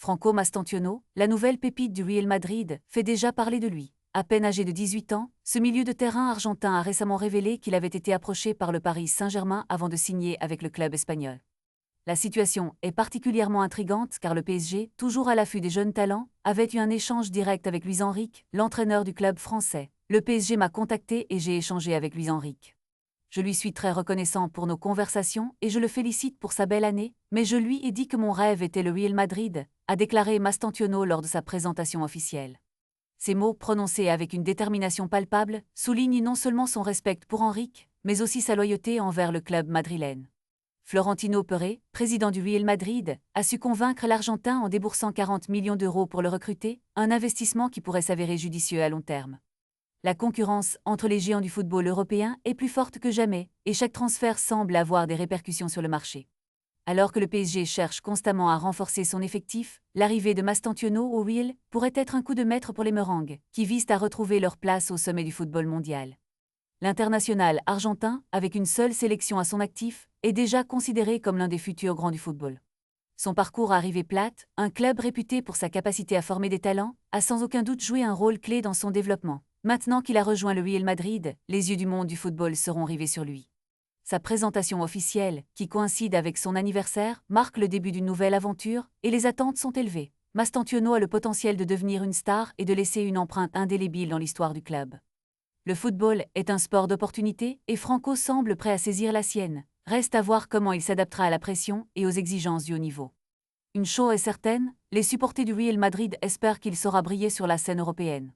Franco Mastantuono, la nouvelle pépite du Real Madrid, fait déjà parler de lui. À peine âgé de 18 ans, ce milieu de terrain argentin a récemment révélé qu'il avait été approché par le Paris Saint-Germain avant de signer avec le club espagnol. La situation est particulièrement intrigante car le PSG, toujours à l'affût des jeunes talents, avait eu un échange direct avec Luis Enrique, l'entraîneur du club français. Le PSG m'a contacté et j'ai échangé avec Luis Enrique. Je lui suis très reconnaissant pour nos conversations et je le félicite pour sa belle année, mais je lui ai dit que mon rêve était le Real Madrid, a déclaré Mastantuono lors de sa présentation officielle. Ces mots, prononcés avec une détermination palpable, soulignent non seulement son respect pour Enrique, mais aussi sa loyauté envers le club madrilène. Florentino Pérez, président du Real Madrid, a su convaincre l'Argentin en déboursant 40 millions d'euros pour le recruter, un investissement qui pourrait s'avérer judicieux à long terme. La concurrence entre les géants du football européen est plus forte que jamais, et chaque transfert semble avoir des répercussions sur le marché. Alors que le PSG cherche constamment à renforcer son effectif, l'arrivée de Mastantuono au Real pourrait être un coup de maître pour les Merengues, qui visent à retrouver leur place au sommet du football mondial. L'international argentin, avec une seule sélection à son actif, est déjà considéré comme l'un des futurs grands du football. Son parcours à River Plate, un club réputé pour sa capacité à former des talents, a sans aucun doute joué un rôle clé dans son développement. Maintenant qu'il a rejoint le Real Madrid, les yeux du monde du football seront rivés sur lui. Sa présentation officielle, qui coïncide avec son anniversaire, marque le début d'une nouvelle aventure, et les attentes sont élevées. Mastantuono a le potentiel de devenir une star et de laisser une empreinte indélébile dans l'histoire du club. Le football est un sport d'opportunité et Franco semble prêt à saisir la sienne. Reste à voir comment il s'adaptera à la pression et aux exigences du haut niveau. Une chose est certaine, les supporters du Real Madrid espèrent qu'il saura briller sur la scène européenne.